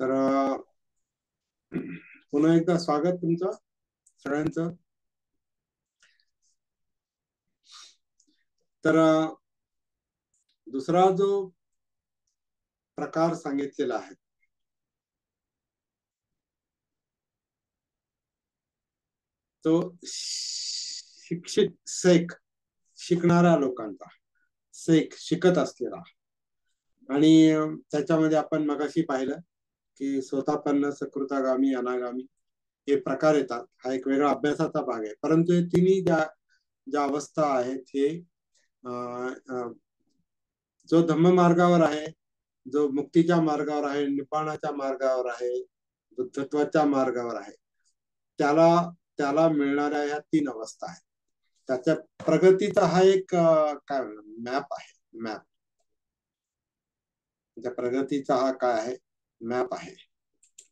तर पुन्हा एकदा स्वागत तुमचं सगळ्यांचं. तर दुसरा जो प्रकार सांगितलेला आहे तो शिक्षित सेक, शिकणाऱ्या लोकांचा, सेक शिकत असलेला. आणि त्याच्यामध्ये आपण मगाशी पाहिलं की स्वतःपन्न, सकृतागामी, अनागामी हे प्रकार येतात. हा एक वेगळा अभ्यासाचा भाग आहे. परंतु हे तिन्ही ज्या अवस्था आहेत हे जो धम्म मार्गावर आहे, जो मुक्तीच्या मार्गावर आहे, निपाणाच्या मार्गावर आहे, बुद्धत्वाच्या मार्गावर आहे, त्याला त्याला मिळणाऱ्या ह्या तीन अवस्था आहेत. त्याच्या प्रगतीचा हा एक काय मॅप आहे. मॅप, त्या प्रगतीचा हा काय आहे, मॅप आहे.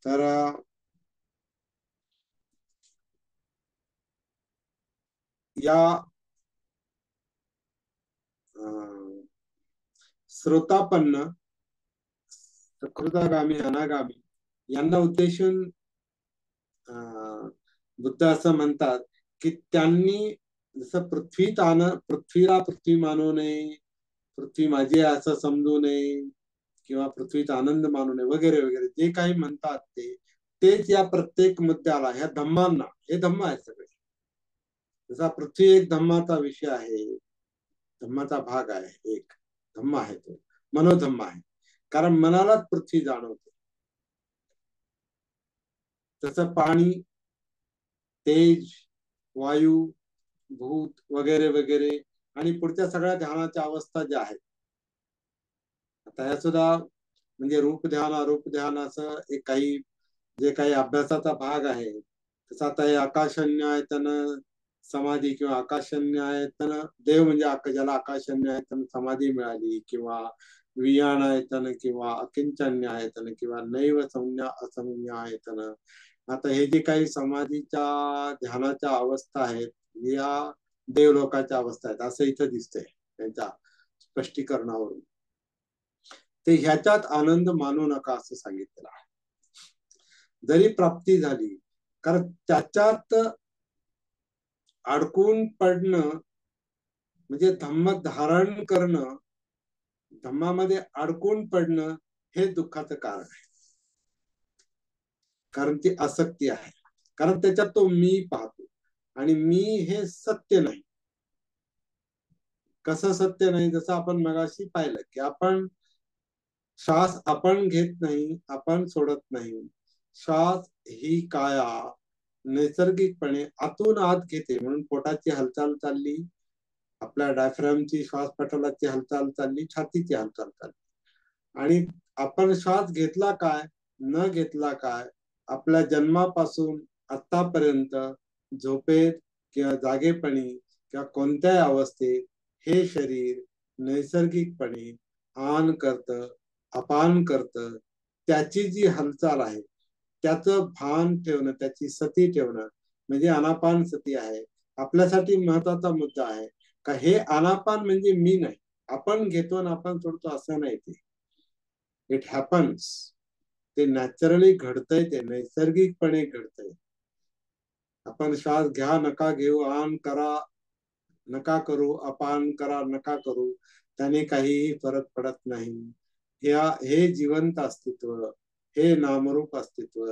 तर या श्रोतापन्न, सकृतागामी, अनागामी यांना उद्देशून बुद्ध असं म्हणतात की त्यांनी जसं पृथ्वीला पृथ्वी मानू नये, पृथ्वी माझी आहे असं समजू नये, किंवा पृथ्वीचा आनंद मानू नये, वगैरे वगैरे जे काही म्हणतात तेच या प्रत्येक मुद्द्याला, ह्या धम्मांना, हे धम्म आहे सगळे. जसा पृथ्वी एक धम्माचा विषय आहे, धम्माचा भाग आहे, एक धम्म आहे, तो मनोधम्म आहे, कारण मनालाच पृथ्वी जाणवते. तसं पाणी, तेज, वायू, भूत वगैरे वगैरे आणि पुढच्या सगळ्या ध्यानाच्या अवस्था ज्या आहेत, आता ह्या सुद्धा म्हणजे रूप ध्यान, अरूप ध्यान असं एक काही जे काही अभ्यासाचा भाग आहे. तसं आता हे आकाशन्यायतन समाधी किंवा आकाशन्यायतन देव म्हणजे ज्याला आकाशन्यायतन समाधी मिळाली, किंवा वियाणायतन किंवा अकिंचन्यायतन किंवा नैव संज्ञा असंज्ञायतन, आता हे जे काही समाधीच्या ध्यानाच्या अवस्था आहेत या देवलोकाच्या अवस्था आहेत असं इथं दिसतंय त्यांच्या स्पष्टीकरणावरून. ते ह्याच्यात आनंद मानू नका असं सांगितलेलं आहे. जरी प्राप्ती झाली, कारण त्याच्यात अडकून पडणं म्हणजे धम्म धारण करणं, धम्मामध्ये अडकून पडणं हे दुःखाचं कारण आहे. कारण ती आसक्ती आहे, कारण त्याच्यात तो मी पाहतो आणि मी हे सत्य नाही. कसं सत्य नाही? जसं आपण मगाशी पाहिलं की आपण श्वास आपण घेत नाही, आपण सोडत नाही. श्वास ही काया नैसर्गिकपणे आतून आत घेते, म्हणून पोटाची हालचाल चालली, आपल्या डायफ्रामची, श्वासपटलाची हालचाल चालली, छातीची हालचाल चालली. आणि आपण श्वास घेतला काय, न घेतला काय, आपल्या जन्मापासून आतापर्यंत झोपेत किंवा जागेपणी किंवा कोणत्याही अवस्थेत हे शरीर नैसर्गिकपणे आन करतं, अपान करतं. त्याची जी हालचाल आहे त्याचं भान ठेवणं, त्याची सती ठेवणं म्हणजे अनापान सती आहे. आपल्यासाठी महत्वाचा मुद्दा आहे का हे अनापान म्हणजे मी नाही, आपण घेतो आणि आपण सोडतो असं नाही. ते इट हॅपन्स, ते नॅचरली घडतंय, ते नैसर्गिकपणे घडतंय. आपण श्वास घ्या नका घेऊ, आन करा नका करू, अपान करा नका करू, त्याने काहीही फरक पडत नाही. हे जिवंत अस्तित्व, हे नामरूप अस्तित्व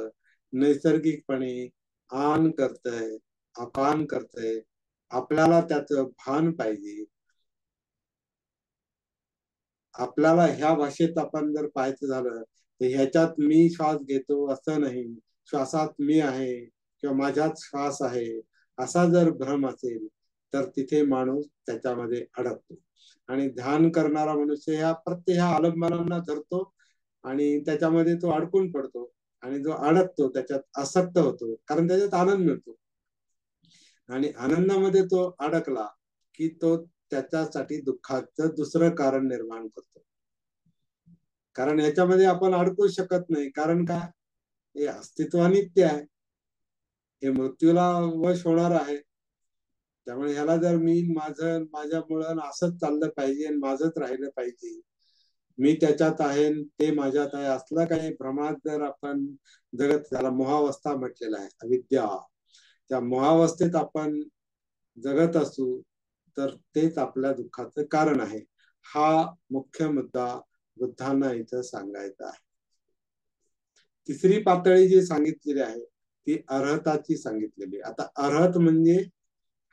नैसर्गिकपणे आन करतंय, अपान करतंय. आपल्याला त्याचं भान पाहिजे. आपल्याला ह्या भाषेत आपण जर पाहायचं झालं तर ह्याच्यात मी श्वास घेतो असं नाही, श्वासात मी आहे किंवा माझ्यात श्वास आहे असा जर भ्रम असेल तर तिथे माणूस त्याच्यामध्ये अडकतो. आणि ध्यान करणारा मनुष्य ह्या प्रत्येक आलंबनांना धरतो आणि त्याच्यामध्ये तो अडकून पडतो. आणि जो अडकतो त्याच्यात आसक्त होतो, कारण त्याच्यात आनंद मिळतो. आणि आनंदामध्ये तो अडकला की तो त्याच्यासाठी दुःखाचं दुसरं कारण निर्माण करतो. कारण ह्याच्यामध्ये आपण अडकू शकत नाही, कारण काय, हे अस्तित्व नित्य आहे, हे मृत्यूला वश होणार आहे. त्यामुळे ह्याला जर मी माझं माझ्यामुळं असंच चाललं पाहिजे आणि माझंच राहिलं पाहिजे मी त्याच्यात आहे ते माझ्यात आहे असला काही भ्रमात जर आपण जगत, त्याला मोहावस्था म्हटलेला आहे, अविद्या. त्या मोहावस्थेत आपण जगत असू तर तेच आपल्या दुःखाचं कारण आहे. हा मुख्य मुद्दा बुद्धांना इथं सांगायचा आहे. तिसरी पातळी जी सांगितलेली आहे ती अर्हताची सांगितलेली. आता अर्हत म्हणजे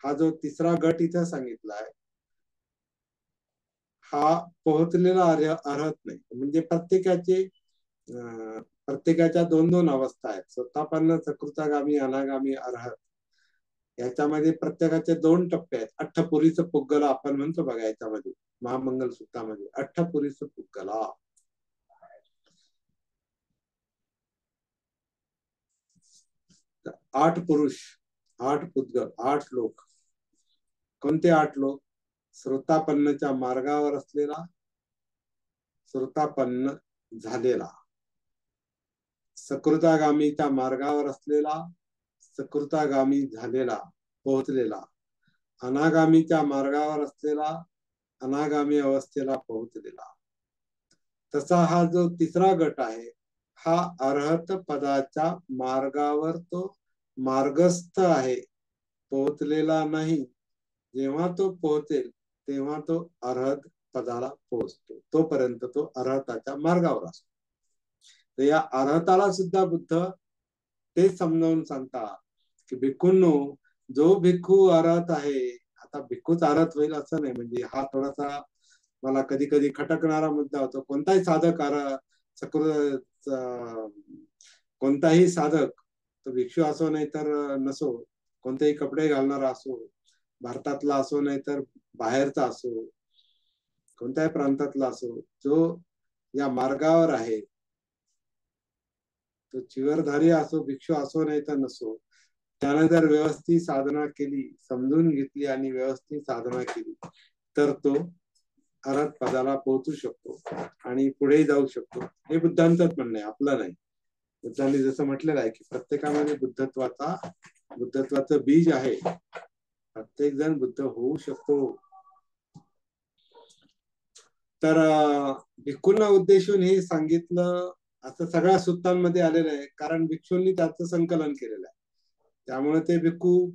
हा जो तिसरा गट इथं सांगितला आहे, हा पोहोचलेला अर्हत नाही. म्हणजे प्रत्येकाच्या दोन दोन अवस्था आहेत, स्वतःपन्न, सकृतागामी, अनागामी, अर्हत. याच्यामध्ये प्रत्येकाचे दोन टप्पे आहेत. अठ्ठपुरीचं पुद्गला आपण म्हणतो बघा, याच्यामध्ये महामंगल सूत्रामध्ये अठ्ठपुरीचं पुद्गला. 8 पुरुष, 8 पुद्गल, 8 लोक. कोणते 8 लोक? श्रोतापन्नच्या मार्गावर असलेला, श्रोतापन्न झालेला, सकृतागामीच्या मार्गावर असलेला, सकृतागामी झालेला, पोहोचलेला, अनागामीच्या मार्गावर असलेला, अनागामी अवस्थेला पोहोचलेला. तसा हा जो तिसरा गट आहे, हा अर्हत पदाच्या मार्गावर तो मार्गस्थ आहे, पोहोचलेला नाही. जेव्हा तो पोहोचेल तेव्हा तो अर्हत पदाला पोहोचतो, तोपर्यंत तो अर्हताच्या मार्गावर असतो. तर या अर्हताला सुद्धा बुद्ध तेच समजावून सांगतात की भिक्खूंनो, जो भिक्खू अर्हत आहे, आता भिक्खूच अर्हत होईल असं नाही. म्हणजे हा थोडासा मला कधी कधी खटकणारा मुद्दा होतो. कोणताही साधक कोणताही साधक, तो भिक्षू असो नाही तर नसो, कोणतेही कपडे घालणारा असो, भारतातला असो नाही तर बाहेरचा असो, कोणत्याही प्रांतातला असो, जो या मार्गावर आहे, तो चिवरधारी असो, भिक्षू असो नाही तर नसो, त्याने जर व्यवस्थित साधना केली, समजून घेतली आणि व्यवस्थित साधना केली, तर तो अर्हत पदाला पोहोचू शकतो आणि पुढे जाऊ शकतो. हे बुद्धांचंच म्हणणं आहे, आपलं नाही. बुद्धांनी जसं म्हटलेलं आहे की प्रत्येकामध्ये बुद्धत्वाचं बीज आहे, प्रत्येक जण बुद्ध होऊ शकतो. तर भिक्खूंना उद्देशून हे सांगितलं असं सगळ्या सूत्रांमध्ये आलेलं आहे, कारण भिक्षूंनी त्याचं संकलन केलेलं आहे. त्यामुळे ते भिक्खू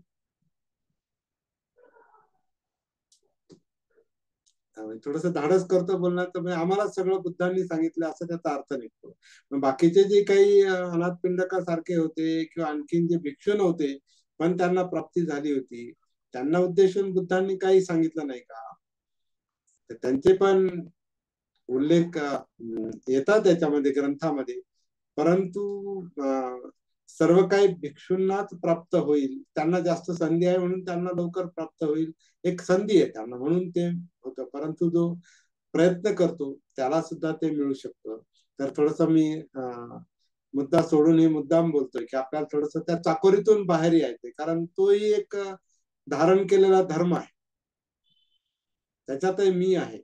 थोडस धाडस करतो बोलण्याचं, म्हणजे आम्हाला सगळं बुद्धांनी सांगितलं असं त्याचा अर्थ निघतो. मग बाकीचे जे काही अनाथपिंडका सारखे होते किंवा आणखीन जे भिक्षू नव्हते पण त्यांना प्राप्ती झाली होती, त्यांना उद्देशून बुद्धांनी काही सांगितलं नाही का? तर त्यांचे पण उल्लेख येतात त्याच्यामध्ये, ग्रंथामध्ये. परंतु सर्व काही भिक्षूंनाच प्राप्त होईल, त्यांना जास्त संधी आहे म्हणून त्यांना लवकर प्राप्त होईल, एक संधी आहे त्यांना म्हणून ते होतं. परंतु जो प्रयत्न करतो त्याला सुद्धा ते मिळू शकतं. तर थोडस मी मुद्दा सोडून हे मुद्दाम बोलतोय की आपल्याला थोडस त्या चाकोरीतून बाहेर यायचंय, कारण तोही एक धारण केलेला धर्म आहे, त्याच्यातही मी आहे.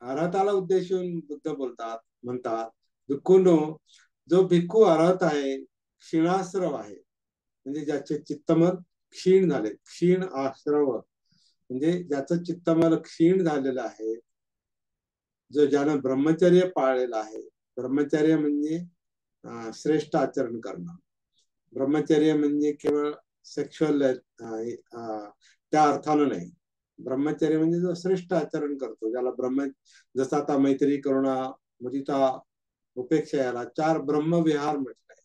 अर्हताला उद्देशून बुद्ध म्हणतात, भिक्खूंनो, जो भिक्खू अर्हत आहे, क्षीणाश्रव आहे, म्हणजे ज्याचे चित्तमल क्षीण झाले, क्षीण आश्रव म्हणजे ज्याचं चित्तमल क्षीण झालेलं आहे, जो ज्यानं ब्रह्मचर्य पाळलेलं आहे. ब्रह्मचर्य म्हणजे श्रेष्ठ आचरण करणं. ब्रह्मचर्य म्हणजे केवळ सेक्शुअल त्या अर्थानं नाही. ब्रह्मचर्य म्हणजे जो श्रेष्ठ आचरण करतो, ज्याला जसं आता मैत्री, करुणा, मुदिता, उपेक्षा, याला 4 ब्रह्मविहार म्हटलंय.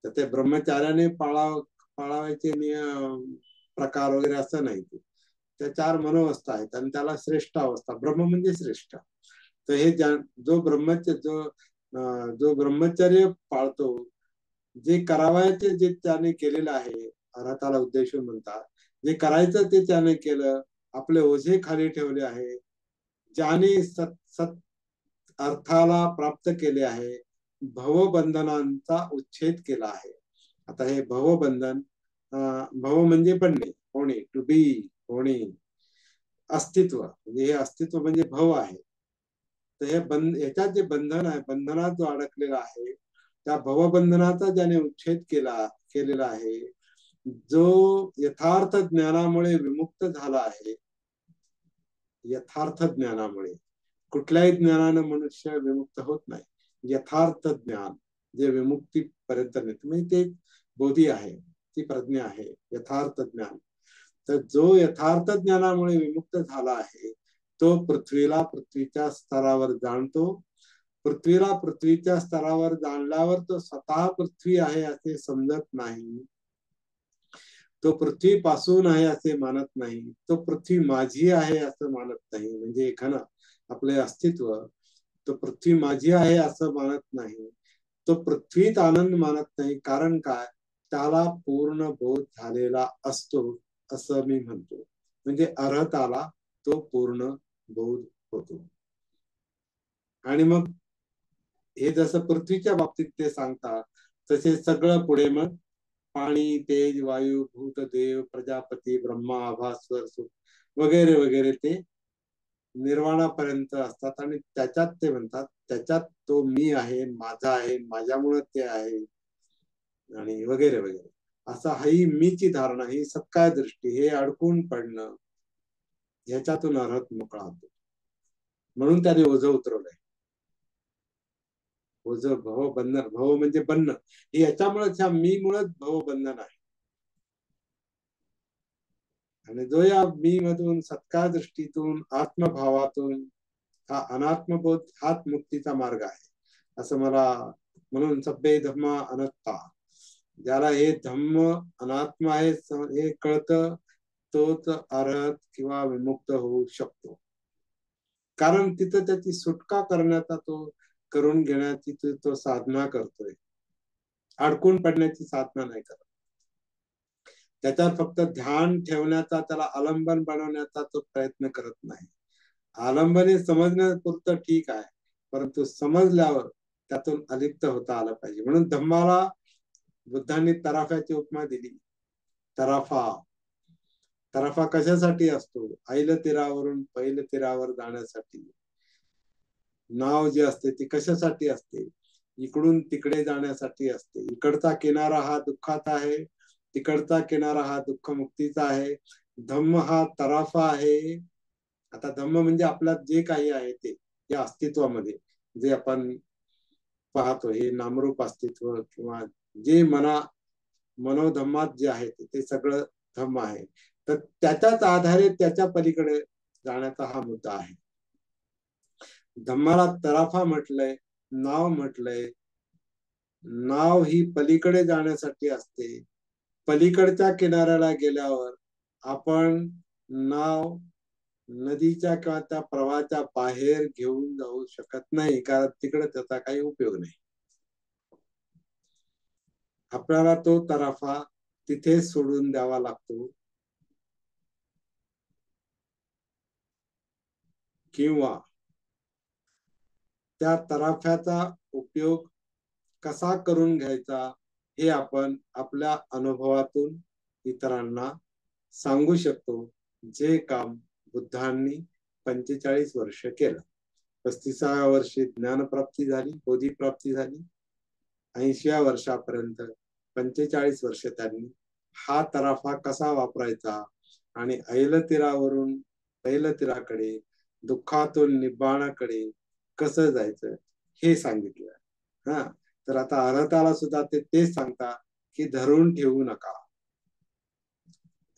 तर ते ब्रह्मचार्याने पाळावायचे नियम, प्रकार वगैरे असं नाही. त्या 4 मनोवस्था आहेत आणि त्याला श्रेष्ठ अवस्था, ब्रह्म म्हणजे श्रेष्ठ. तर हे जो ब्रह्मचर्य पाळतो, जे करावायचे जे त्याने केलेलं आहे, अर्हताला उद्देशून म्हणतात, जे करायचं ते त्याने केलं, आपले ओझे खाली ठेवले आहे, ज्याने सत अर्थाला प्राप्त केले आहे, भवबंधनांचा उच्छेद केला आहे. आता हे भवबंधन, भव म्हणजे बनणे, होणे, टू बी, होणे, अस्तित्व, म्हणजे हे अस्तित्व म्हणजे भव आहे. तर हे याच्यात जे बंधन आहे, बंधनात जो अडकलेला आहे, त्या भवबंधनाचा ज्याने उच्छेद केलेला आहे, जो यथार्थ ज्ञानामुळे विमुक्त झाला आहे, यथार्थ ज्ञानामुळे, कुठल्याही ज्ञानानं मनुष्य विमुक्त होत नाही. यथार्थ ज्ञान जे विमुक्तीपर्यंत नेते म्हणजे ते बोधी आहे, ती प्रज्ञा आहे, यथार्थ ज्ञान. तर जो यथार्थ ज्ञानामुळे विमुक्त झाला आहे तो पृथ्वीला पृथ्वीच्या स्तरावर जाणतो. पृथ्वीला पृथ्वीच्या स्तरावर जाणल्यावर तो स्वतः पृथ्वी आहे असे समजत नाही. तो पृथ्वी पासून आहे असे मानत नाही. तो पृथ्वी माझी आहे असं मानत नाही. म्हणजे एखादा आपले अस्तित्व, तो पृथ्वी माझी आहे असं मानत नाही. तो पृथ्वीत आनंद मानत नाही. कारण काय? त्याला पूर्ण बोध झालेला असतो असं मी म्हणतो. म्हणजे अर्हताला तो पूर्ण बोध होतो. आणि मग हे जसं पृथ्वीच्या बाबतीत ते सांगतात तसे सगळं पुढे मग पाणी, तेज, वायू, भूत, देव, प्रजापती, ब्रह्मा, आभास्वर वगैरे वगैरे ते निर्वाणापर्यंत असतात. आणि त्याच्यात ते म्हणतात त्याच्यात तो मी आहे, माझा आहे, माझ्यामुळे ते आहे आणि वगैरे वगैरे. असा ही मीची धारणा, ही सत्काय दृष्टी, हे अडकून पडणं, ह्याच्यातून अर्हत मोकळा होतो. म्हणून त्याने ओझं उतरवलंय. ओझं भव बंधन, भव म्हणजे बंधन, हे याच्यामुळेच, ह्या मी मुळेच भव बंधन आहे. आणि जो या मी मधून सत्कार दृष्टीतून आत्मभावातून हा अनात्मबोध हाच मुक्तीचा मार्ग आहे असं मला. म्हणून सभ्य धम्म अनात्मा, ज्याला हे धम्म अनात्मा आहे हे कळतं तोच अर्हत किंवा विमुक्त होऊ शकतो. कारण तिथं त्याची सुटका करण्याचा, तो करून घेण्याची तो साधना करतोय, अडकून पडण्याची साधना नाही करत. त्याच्यावर फक्त ध्यान ठेवण्याचा, त्याला आलंबन बनवण्याचा तो प्रयत्न करत नाही. आलंबने समजण्यापुरतं ठीक आहे, परंतु समजल्यावर त्यातून अलिप्त होता आलं पाहिजे. म्हणून धम्माला बुद्धांनी तराफ्याची उपमा दिली. तराफा, तराफा कशासाठी असतो? ऐल तीरावरून पैल तीरावर जाण्यासाठी. नाव जी असते ती कशासाठी असते? इकडून तिकडे जाण्यासाठी असते. इकडचा किनारा हा दुःखाचा आहे, तिकडचा किनारा हा दुःख मुक्तीचा आहे. धम्म हा तराफा आहे. आता धम्म म्हणजे आपल्यात जे काही आहे ते, या अस्तित्वामध्ये जे आपण पाहतो, हे नामरूप अस्तित्व किंवा जे मनोधम्मात जे आहे ते सगळं धम्म आहे. तर त्याच्याच आधारे त्याच्या पलीकडे जाण्याचा हा मुद्दा आहे. धम्माला तराफा म्हटलंय, नाव म्हटलंय. नाव ही पलीकडे जाण्यासाठी असते. पलीकडच्या किनाऱ्याला गेल्यावर आपण नाव नदीच्या किंवा त्या प्रवाहाच्या बाहेर घेऊन जाऊ शकत नाही, कारण तिकडे त्याचा काही उपयोग नाही. आपल्याला तो तराफा तिथे सोडून द्यावा लागतो, किंवा त्या तराफ्याचा उपयोग कसा करून घ्यायचा हे आपण आपल्या अनुभवातून इतरांना सांगू शकतो. जे काम बुद्धांनी 45 वर्ष केलं. 35व्या वर्षी ज्ञानप्राप्ती झाली, बोधीप्राप्ती झाली. 80व्या वर्षापर्यंत 45 वर्ष त्यांनी हा तराफा कसा वापरायचा आणि ऐलतीरावरून पैलतीराकडे, दुःखातून निब्बाणाकडे कसं जायचं हे सांगितलं. हा, तर आता अर्हताला सुद्धा ते तेच सांगता की धरून ठेवू नका.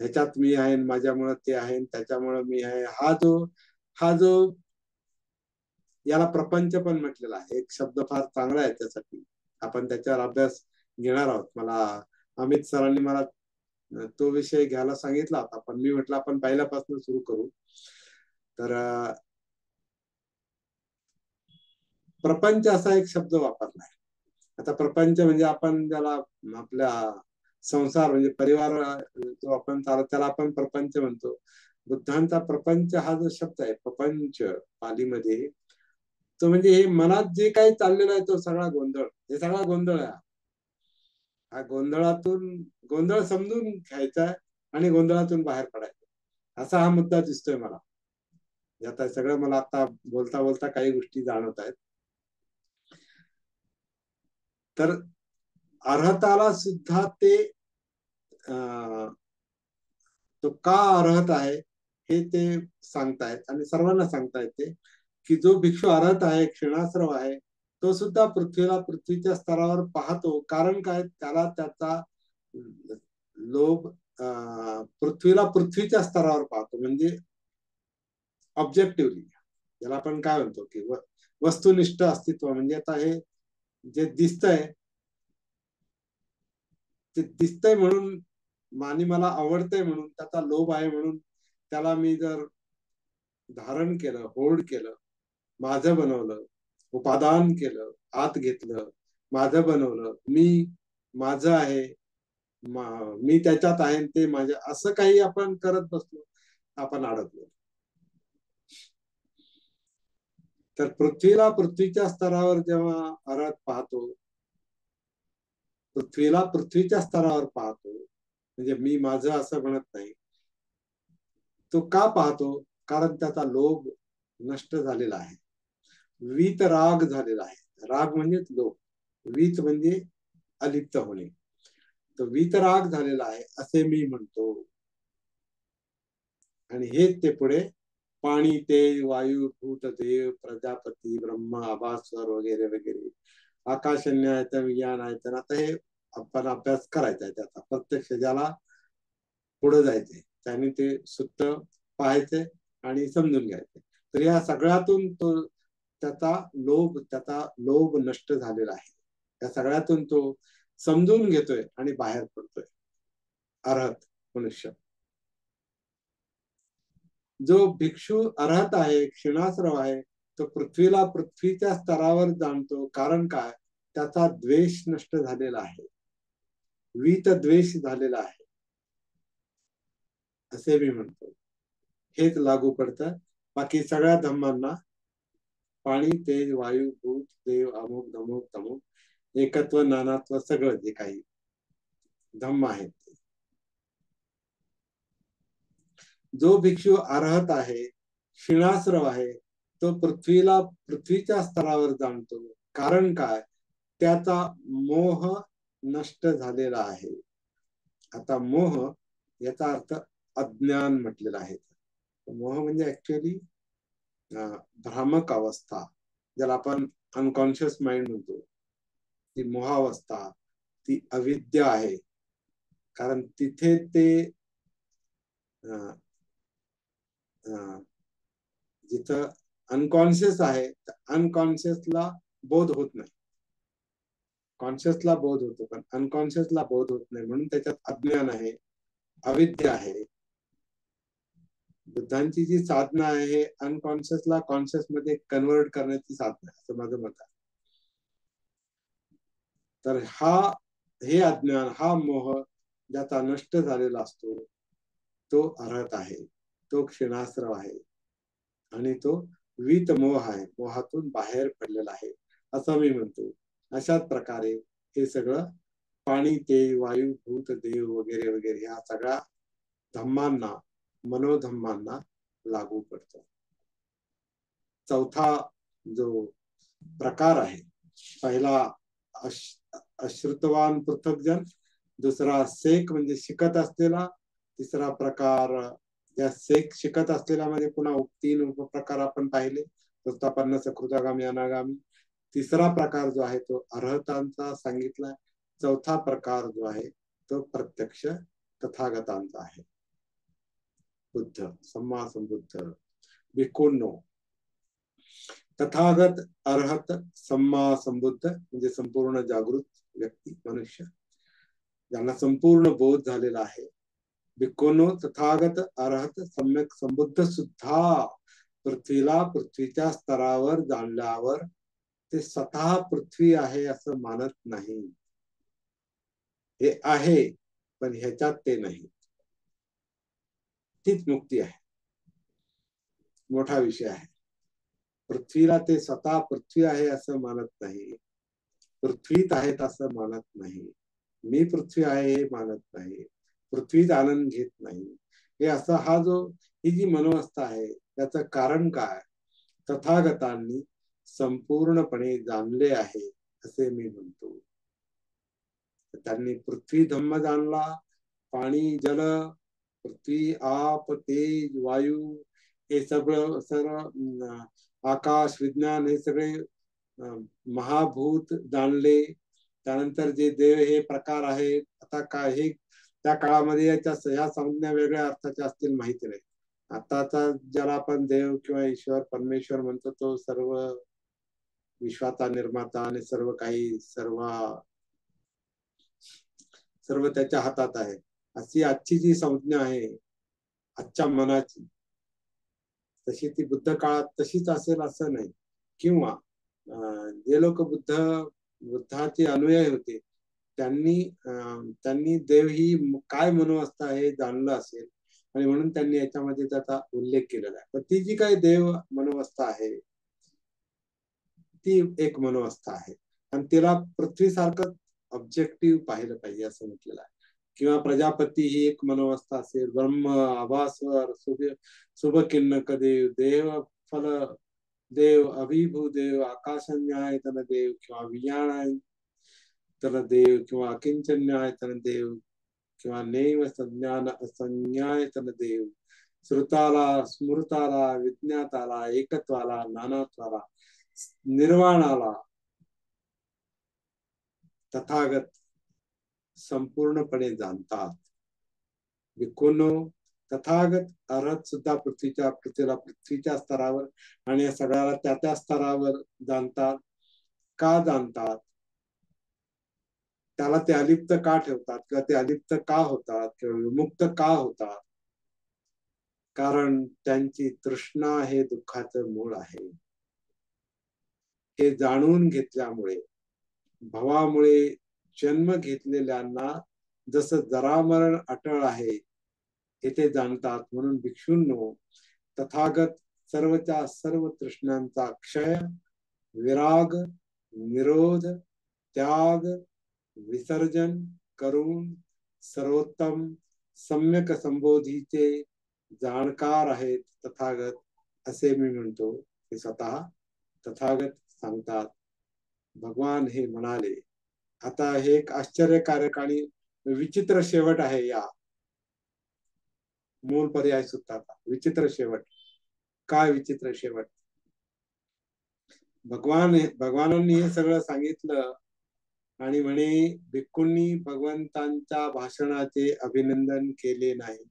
ह्याच्यात मी आहे, माझ्यामुळे ते आहे, त्याच्यामुळे मी आहे. हा जो याला प्रपंच पण म्हटलेला आहे. एक शब्द फार चांगला आहे त्यासाठी, आपण त्याच्यावर अभ्यास घेणार आहोत. मला अमित सरांनी मला तो विषय घ्यायला सांगितला होता, पण मी म्हटलं आपण पहिल्यापासून सुरू करू. तर प्रपंच असा एक शब्द वापरलाय. आता प्रपंच म्हणजे आपण ज्याला आपल्या संसार म्हणजे परिवार जो आपण चालत त्याला आपण प्रपंच म्हणतो. बुद्धांचा प्रपंच हा जो शब्द आहे, प्रपंच पालीमध्ये, तो म्हणजे हे मनात जे काही चाललेलं आहे तो सगळा गोंधळ, हे सगळा गोंधळ आहे. हा गोंधळातून, गोंधळ समजून घ्यायचा आणि गोंधळातून बाहेर पडायचं, असा हा मुद्दा दिसतोय मला. आता सगळं मला आता बोलता बोलता काही गोष्टी जाणवत आहेत. तर अर्हताला सुद्धा ते तो का अर्हत आहे हे ते सांगतायत आणि सर्वांना सांगता येते की जो भिक्षू अर्हत आहे, क्षीणाश्रव आहे, तो सुद्धा पृथ्वीला पृथ्वीच्या स्तरावर पाहतो. कारण काय, त्याला त्याचा लोभ पृथ्वीला पृथ्वीच्या स्तरावर पाहतो, म्हणजे ऑब्जेक्टिव्हली, ज्याला आपण काय म्हणतो की वस्तुनिष्ठ अस्तित्व. म्हणजे आता हे जे दिसतंय ते दिसतंय म्हणून आणि मला आवडतंय म्हणून, त्याचा लोभ आहे म्हणून त्याला मी जर धारण केलं, होल्ड केलं, माझं बनवलं, उपादान केलं, आत घेतलं, माझं बनवलं, मी माझं आहे, मी त्याच्यात आहे, ते माझ्या, असं काही आपण करत बसलो, आपण अडकलो. तर पृथ्वीला पृथ्वीच्या स्तरावर जेव्हा अर्हत पाहतो, पृथ्वीला पृथ्वीच्या स्तरावर पाहतो, म्हणजे मी माझं असं म्हणत नाही. तो का पाहतो? कारण त्याचा लोभ नष्ट झालेला आहे, वीतराग झालेला आहे. राग म्हणजे लोभ, वीत म्हणजे अलिप्त होणे. तो वीतराग झालेला आहे असे मी म्हणतो. आणि हेच ते पुढे पाणी, तेज, वायू, भूत, देव, प्रजापती, ब्रह्मा, आभास्वर वगैरे वगैरे, आकाशन्य आयतन, विज्ञान आयतन. आता हे आपण अभ्यास करायचा आहे त्याचा, प्रत्यक्ष ज्याला पुढे जायचंय त्यांनी ते सुत्त पाहायचे आणि समजून घ्यायचे. तर या सगळ्यातून तो त्याचा लोभ नष्ट झालेला आहे. या सगळ्यातून तो समजून घेतोय आणि बाहेर पडतोय अर्हत मनुष्य. जो भिक्षू अर्हत आहे, क्षीणाश्रव आहे, तो पृथ्वीला पृथ्वीच्या स्तरावर जाणतो. कारण काय, त्याचा द्वेष नष्ट झालेला आहे, वीत द्वेष झालेला आहे असे मी म्हणतो. हेच लागू पडतं बाकी सगळ्या धम्मांना. पाणी, तेज, वायू, भूत, देव, अमुक धमुक तमुक, एकत्व, नानात्व, सगळं जे काही धम्म आहेत. जो भिक्षू अर्हत आहे, क्षीणाश्रव आहे, तो पृथ्वीला पृथ्वीच्या स्तरावर जाणतो. कारण काय, त्याचा मोह नष्ट झालेला आहे. आता मोह याचा अर्थ अज्ञान म्हटलेला आहे. मोह म्हणजे ऍक्च्युअली भ्रामक अवस्था, ज्याला आपण अनकॉन्शियस माइंड म्हणतो. ती मोहावस्था, ती अविद्या आहे. कारण तिथे ते जिथं अनकॉन्शियस आहे, अनकॉन्शियसला बोध होत नाही. कॉन्शियसला बोध होतो पण अनकॉन्शियसला बोध होत नाही, म्हणून त्याच्यात अज्ञान आहे, अविद्या आहे. बुद्धांची जी साधना आहे हे अनकॉन्शियसला कॉन्शियस मध्ये कन्वर्ट करण्याची साधना आहे, असं माझं मत आहे. तर हे अज्ञान, हा मोह ज्याचा नष्ट झालेला असतो, तो अर्हत आहे, तो क्षीणाश्रव आहे आणि तो वीत मोह आहे, मोहातून बाहेर पडलेला आहे असं मी म्हणतो. अशाच प्रकारे हे सगळं पाणी, तेज, वायू, भूत, देव वगैरे वगैरे ह्या सगळ्या धम्मांना, मनोधम्मांना लागू पडतो. चौथा जो प्रकार आहे, पहिला अश्रुतवान पृथकजन, दुसरा सेक म्हणजे शिकत असलेला, तिसरा प्रकार या सेक शिकत असलेला मध्ये पुन्हा 3 उपप्रकार आपण पाहिले, प्रस्थापन्न, सकृतागामी, अनागामी. तिसरा प्रकार जो आहे तो अर्हतांचा सांगितला. चौथा प्रकार जो आहे तो प्रत्यक्ष तथागतांचा आहे. बुद्ध, सम्मा संबुद्ध, भिक्खूंनो, तथागत, अर्हत, सम्मा संबुद्ध म्हणजे संपूर्ण जागृत व्यक्ती, मनुष्य, ज्यांना संपूर्ण बोध झालेला आहे. भिक्खूंनो, तथागत, अर्हत, सम्यक संबुद्ध सुद्धा पृथ्वीला पृथ्वीच्या स्तरावर जाणल्यावर ते स्वतः पृथ्वी आहे असं मानत नाही. हे आहे पण ह्याच्यात ते नाही. तीच मुक्ती आहे. मोठा विषय आहे. पृथ्वीला ते स्वतः पृथ्वी आहे असं मानत नाही, पृथ्वीत आहेत असं मानत नाही, मी पृथ्वी आहे हे मानत नाही, पृथ्वीत आनंद घेत नाही. हे असा हा जो ही जी मनोवस्था आहे त्याचं कारण काय, तथागतांनी संपूर्णपणे जाणले आहे असे मी म्हणतो. त्यांनी पृथ्वी धम्म जाणला, पाणी, जल, पृथ्वी, आप, तेज, वायू हे सगळं सर्व आकाश विज्ञान हे सगळे महाभूत जाणले. त्यानंतर जे देव हे प्रकार आहेत, आता काय हे त्या काळामध्ये ह्या संज्ञा वेगळ्या अर्थाच्या असतील माहिती नाही. आताचा ज्याला आपण देव किंवा ईश्वर परमेश्वर म्हणतो तो सर्व विश्वाचा निर्माता आणि सर्व काही सर्व सर्व त्याच्या हातात आहे, अशी आजची जी संज्ञा आहे आजच्या मनाची, तशी ती बुद्ध काळात तशीच असेल असं नाही. किंवा जे लोक बुद्धाचे अनुयायी होते त्यांनी देव ही काय मनोवस्था हे जाणलं असेल आणि म्हणून त्यांनी याच्यामध्ये त्याचा उल्लेख केलेला आहे. पण ती जी काही देव मनोवस्था आहे ती एक मनोवस्था आहे आणि तिला पृथ्वीसारखं ऑब्जेक्टिव्ह पाहिलं पाहिजे असं म्हटलेलं आहे. किंवा प्रजापती ही एक मनोवस्था असेल, ब्रह्म, आभास्वर, शुभकिन्नक देव, देव फल देव, अभिभू देव, आकाशन्यायतन देव किंवा विज्ञानायतन देव किंवा अकिंचन्यायतन देव किंवा नैव संज्ञायतन देव, श्रुताला, स्मृताला, विज्ञाताला, एकत्वाला, नानात्वाला, निर्वाणाला तथागत संपूर्णपणे जाणतात. भिक्खूंनो, तथागत अर्हत सुद्धा पृथ्वीच्या स्तरावर आणि या सगळ्याला त्या स्तरावर जाणतात. का जाणतात? त्याला ते अलिप्त का ठेवतात किंवा ते अलिप्त का होतात किंवा विमुक्त का होतात? कारण त्यांची तृष्णा हे दुःखाचं मूळ आहे. हे जाणून घेतल्यामुळे भवामुळे जन्म घेतलेल्यांना जसं जरामरण अटळ आहे हे ते जाणतात. म्हणून भिक्षूंनो, तथागत सर्वच्या सर्व तृष्णांचा क्षय, विराग, निरोध, त्याग, विसर्जन करून सर्वोत्तम सम्यक संबोधीचे जाणकार आहेत तथागत असे मी म्हणतो. हे स्वतः तथागत सांगतात. भगवान हे म्हणाले. आता हे एक आश्चर्यकारक आणि विचित्र शेवट आहे या मूळ पर्याय सूत्राचा. विचित्र शेवट. काय विचित्र शेवट? भगवानांनी हे सगळं सांगितलं आणि म्हणे भिक्खूंनी भगवंतांच्या भाषणाचे अभिनंदन केले नाही,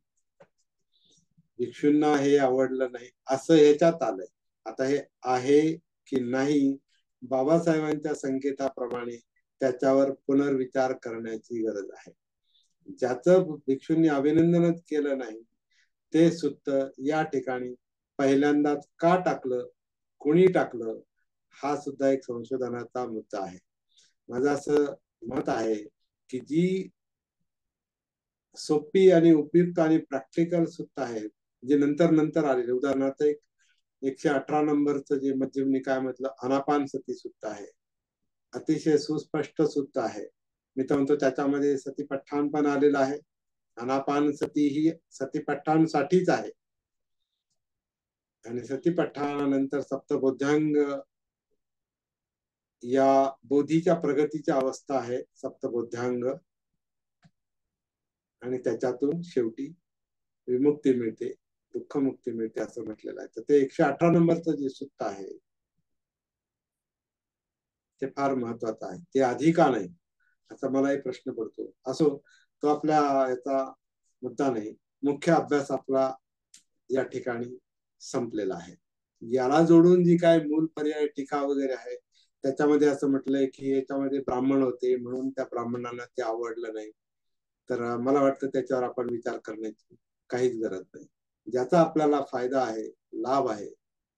भिक्षूंना हे आवडलं नाही असं ह्याच्यात आलंय. आता हे आहे की नाही बाबासाहेबांच्या संकेताप्रमाणे त्याच्यावर पुनर्विचार करण्याची गरज आहे. ज्याचं भिक्षूंनी अभिनंदनच केलं नाही ते सुत्त या ठिकाणी पहिल्यांदाच का टाकलं, कोणी टाकलं, हा सुद्धा एक संशोधनाचा मुद्दा आहे. माझं असं मत आहे की जी सोपी आणि उपयुक्त आणि प्रॅक्टिकल सुत्त आहे जे नंतर नंतर आलेले, उदाहरणार्थ 118 नंबरचं जे मध्यम निकाय म्हटलं अनापान सती सुत्त आहे, अतिशय सुस्पष्ट सुत्त आहे. मी तर म्हणतो त्याच्यामध्ये सतीपठ्ठाण पण आलेलं आहे. अनापान सती ही सतीपठ्ठांसाठीच आहे आणि सतीपठ्ठाणानंतर सप्तबोध्यांग या बोधीच्या प्रगतीच्या अवस्था आहे सप्तबोध्यांग, आणि त्याच्यातून शेवटी विमुक्ती मिळते, दुःखमुक्ती मिळते असं म्हटलेलं आहे. तर ते 118 नंबरचं जे सुत्त आहे ते फार महत्वाचं आहे. ते आधी का नाही असा मला एक प्रश्न पडतो. असो, तो आपल्या याचा मुद्दा नाही. मुख्य अभ्यास आपला या ठिकाणी संपलेला आहे. याला जोडून जी काय मूल पर्याय टीका वगैरे आहे त्याच्यामध्ये असं म्हटलंय की याच्यामध्ये ब्राह्मण होते म्हणून त्या ब्राह्मणांना ते आवडलं नाही. तर मला वाटतं त्याच्यावर आपण विचार करण्याची काहीच गरज नाही. ज्याचा आपल्याला फायदा आहे, लाभ आहे,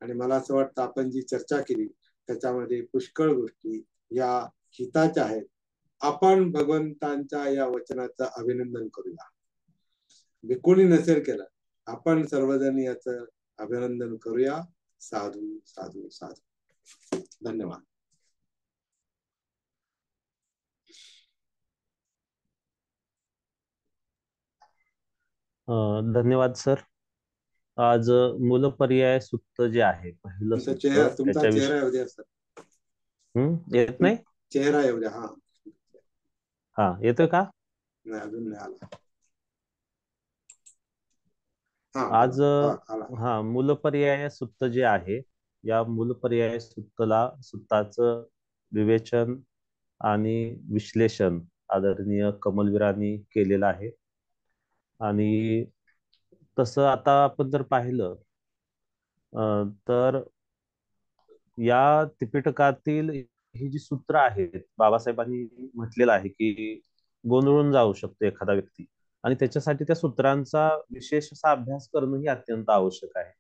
आणि मला असं वाटतं आपण जी चर्चा केली त्याच्यामध्ये पुष्कळ गोष्टी या हिताच्या आहेत. आपण भगवंतांच्या या वचनाचं अभिनंदन करूया. कोणी नसेल केलं, आपण सर्वजण याचं अभिनंदन करूया. साधू साधू साधू. धन्यवाद. धन्यवाद सर. आज मूलपर्याय सूत्र जे आहे पहिलं सूत्र तुमचा चेहरा येऊ द्या सर. येत नाही? चेहरा येऊ द्या. हा येतोय का? नाही, अजून नाही आला. आज मूलपर्याय सूत्र जे आहे या मूलपर्याय सुत्ताचं विवेचन आणि विश्लेषण आदरणीय कमलवीरांनी केलेलं आहे. आणि तसं आता आपण जर पाहिलं तर या त्रिपिटकातील ही जी सूत्र आहेत, बाबासाहेबांनी म्हटलेलं आहे की गोंधळून जाऊ शकतो एखादा व्यक्ती, आणि त्याच्यासाठी त्या सूत्रांचा विशेष असा अभ्यास करणं ही अत्यंत आवश्यक आहे.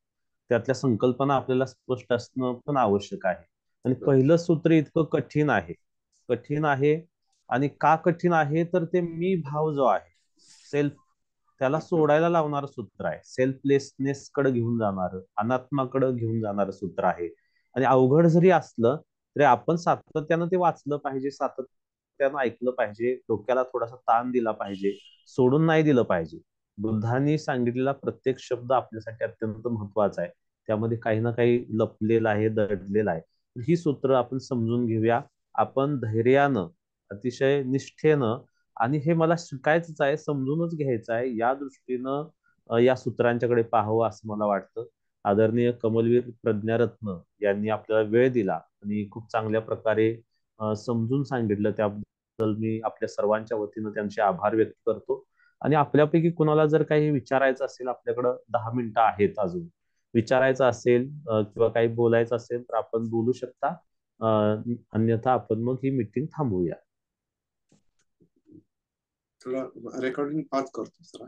त्यातल्या संकल्पना आपल्याला स्पष्ट असणं पण आवश्यक आहे. आणि पहिलं सूत्र इतकं कठीण आहे. आणि का कठीण आहे तर ते मी भाव जो आहे, सेल्फ, त्याला सोडायला लावणारं सूत्र आहे. सेल्फलेसनेस कडे घेऊन जाणारं, अनात्माकडे घेऊन जाणारं सूत्र आहे. आणि अवघड जरी असलं तरी आपण सातत्यानं ते वाचलं पाहिजे, सातत्यानं ऐकलं पाहिजे, डोक्याला थोडासा ताण दिला पाहिजे, सोडून नाही दिलं पाहिजे. बुद्धांनी सांगितलेला प्रत्येक शब्द आपल्यासाठी अत्यंत महत्वाचा आहे. त्यामध्ये काही ना काही लपलेलं आहे, दडलेलं आहे. ही सूत्र आपण समजून घेऊया. आपण धैर्यानं, अतिशय निष्ठेनं, आणि हे मला शिकायचंच आहे, समजूनच घ्यायचं आहे, या दृष्टीनं या सूत्रांच्याकडे पाहावं असं मला वाटतं. आदरणीय कमलवीर प्रज्ञारत्न यांनी आपल्याला वेळ दिला आणि खूप चांगल्या प्रकारे समजून सांगितलं. त्याबद्दल मी आपल्या सर्वांच्या वतीनं त्यांचे आभार व्यक्त करतो. आणि आपल्यापैकी कुणाला जर काही विचारायचं असेल, आपल्याकडं 10 मिनिटं आहेत अजून, विचारायचं असेल किंवा काही बोलायचं असेल तर आपण बोलू शकता. अन्यथा आपण मग ही मीटिंग थांबवूया. थोडा रेकॉर्डिंग पाच करतो सर.